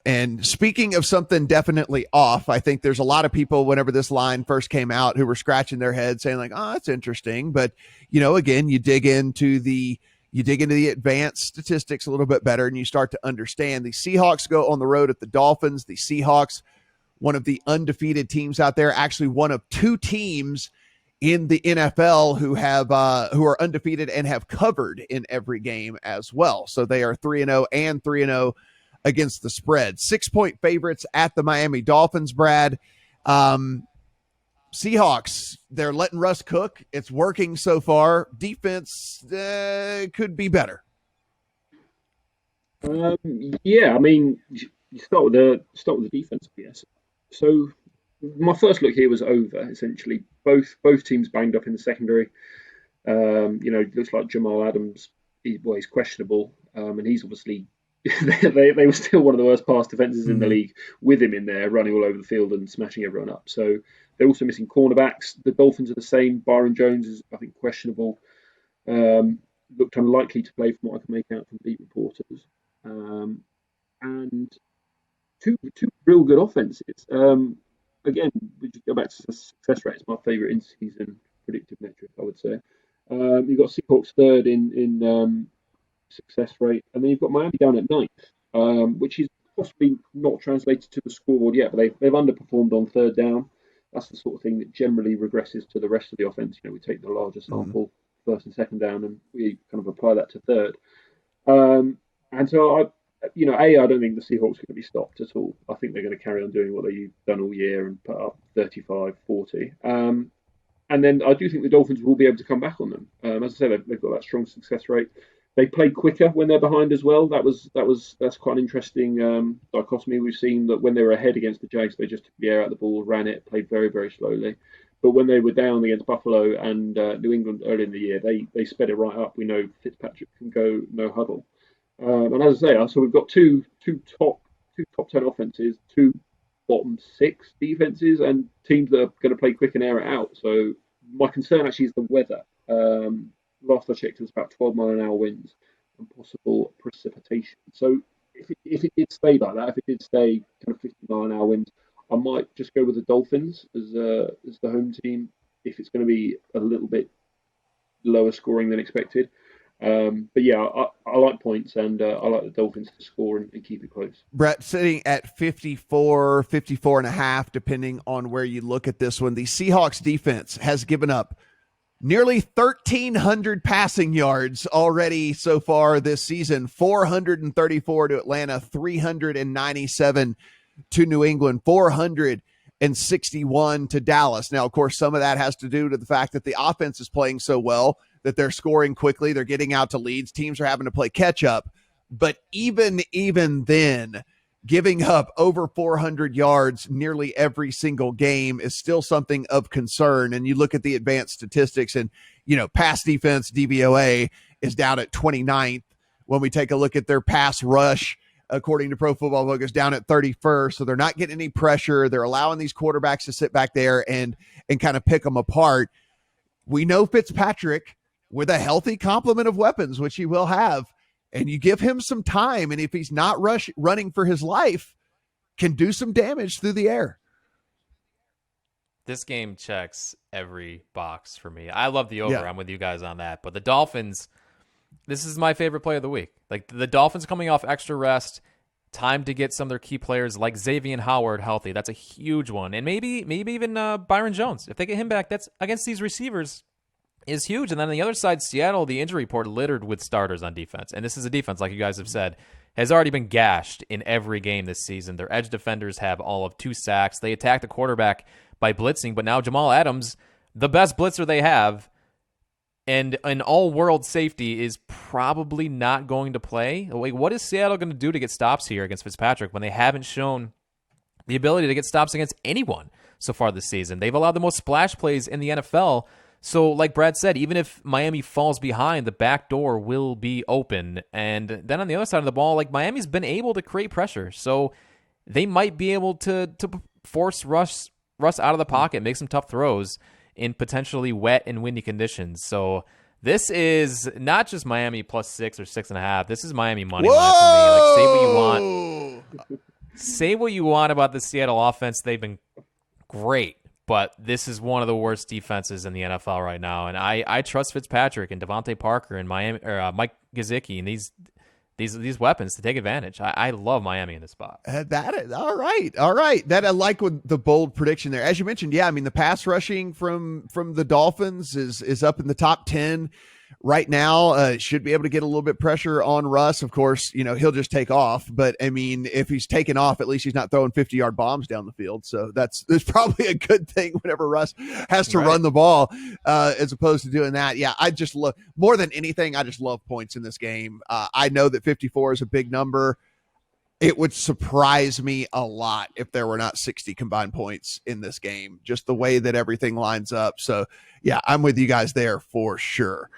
And speaking of something definitely off, I think there's a lot of people whenever this line first came out who were scratching their head saying like, "Oh, that's interesting." But, again, you dig into the advanced statistics a little bit better and you start to understand the Seahawks go on the road at the Dolphins. The Seahawks, one of the undefeated teams out there, actually one of two teams in the NFL who are undefeated and have covered in every game as well. So they are 3-0 and 3-0 against the spread. 6-point favorites at the Miami Dolphins, Brad. Seahawks, they're letting Russ cook. It's working so far. Defense could be better. Yeah, I mean, you start with the defense, I guess. So my first look here was over. Essentially, both teams banged up in the secondary. It looks like Jamal Adams, he's questionable, and he's obviously they were still one of the worst pass defenses in the Mm-hmm. league with him in there, running all over the field and smashing everyone up. So they're also missing cornerbacks. The Dolphins are the same. Byron Jones is, I think, questionable. Um, Looked unlikely to play from what I can make out from beat reporters. Um, and two real good offenses. Again, we just go back to success rate. It's my favourite in-season predictive metric, I would say. You've got Seahawks third in success rate, and then you've got Miami down at ninth, which is possibly not translated to the scoreboard yet, but they've underperformed on third down. That's the sort of thing that generally regresses to the rest of the offense. We take the larger Mm-hmm. sample, first and second down, and we kind of apply that to third. And so I don't think the Seahawks are going to be stopped at all. I think they're going to carry on doing what they've done all year and put up 35, 40. And then I do think the Dolphins will be able to come back on them. As I said, they've got that strong success rate. They play quicker when they're behind as well. That's quite an interesting dichotomy. We've seen that when they were ahead against the Jags, they just took the air out of the ball, ran it, played very, very slowly. But when they were down against Buffalo and New England early in the year, they sped it right up. We know Fitzpatrick can go no huddle. And as I say, so we've got two top 10 offenses, two bottom six defenses, and teams that are going to play quick and air it out. So my concern actually is the weather. Last I checked, it was about 12-mile-an-hour winds and possible precipitation. So if it did stay like that, if it did stay kind of 50-mile-an-hour winds, I might just go with the Dolphins as the home team if it's going to be a little bit lower scoring than expected. But yeah, I like points and I like the Dolphins to score and keep it close. Brett, sitting at 54, 54 and a half, depending on where you look at this one. The Seahawks defense has given up nearly 1,300 passing yards already so far this season. 434 to Atlanta, 397 to New England, 461 to Dallas. Now, of course, some of that has to do to the fact that the offense is playing so well that they're scoring quickly. They're getting out to leads. Teams are having to play catch up. But even then, giving up over 400 yards nearly every single game is still something of concern. And you look at the advanced statistics and, pass defense, DVOA, is down at 29th. When we take a look at their pass rush, according to Pro Football Focus, down at 31st. So they're not getting any pressure. They're allowing these quarterbacks to sit back there and kind of pick them apart. We know Fitzpatrick, with a healthy complement of weapons, which he will have, and you give him some time, and if he's not running for his life, can do some damage through the air. This game checks every box for me. I love the over. Yeah. I'm with you guys on that. But the Dolphins, this is my favorite play of the week. Like the Dolphins coming off extra rest, time to get some of their key players like Xavier Howard healthy. That's a huge one. And maybe even Byron Jones. If they get him back, that's against these receivers is huge. And then on the other side, Seattle, the injury report littered with starters on defense. And this is a defense, like you guys have said, has already been gashed in every game this season. Their edge defenders have all of 2 sacks. They attack the quarterback by blitzing, but now Jamal Adams, the best blitzer they have, and an all-world safety is probably not going to play. Like, what is Seattle going to do to get stops here against Fitzpatrick when they haven't shown the ability to get stops against anyone so far this season? They've allowed the most splash plays in the NFL. So, like Brad said, even if Miami falls behind, the back door will be open. And then on the other side of the ball, like Miami's been able to create pressure. So they might be able to force Russ out of the pocket, make some tough throws in potentially wet and windy conditions. So this is not just Miami +6 or 6.5. This is Miami money line for me. Like, say what you want. say what you want about the Seattle offense. They've been great, but this is one of the worst defenses in the NFL right now. And I trust Fitzpatrick and Devontae Parker and Miami, or Mike Gesicki and these weapons to take advantage. I love Miami in this spot. That is all right. That I like with the bold prediction there. As you mentioned, yeah, I mean the pass rushing from the Dolphins is up in the top 10 right now. Should be able to get a little bit pressure on Russ. Of course, he'll just take off. But I mean, if he's taking off, at least he's not throwing 50-yard bombs down the field. So that's probably a good thing whenever Russ has to run the ball, as opposed to doing that. Yeah, I just love more than anything. I just love points in this game. I know that 54 is a big number. It would surprise me a lot if there were not 60 combined points in this game, just the way that everything lines up. So yeah, I'm with you guys there for sure.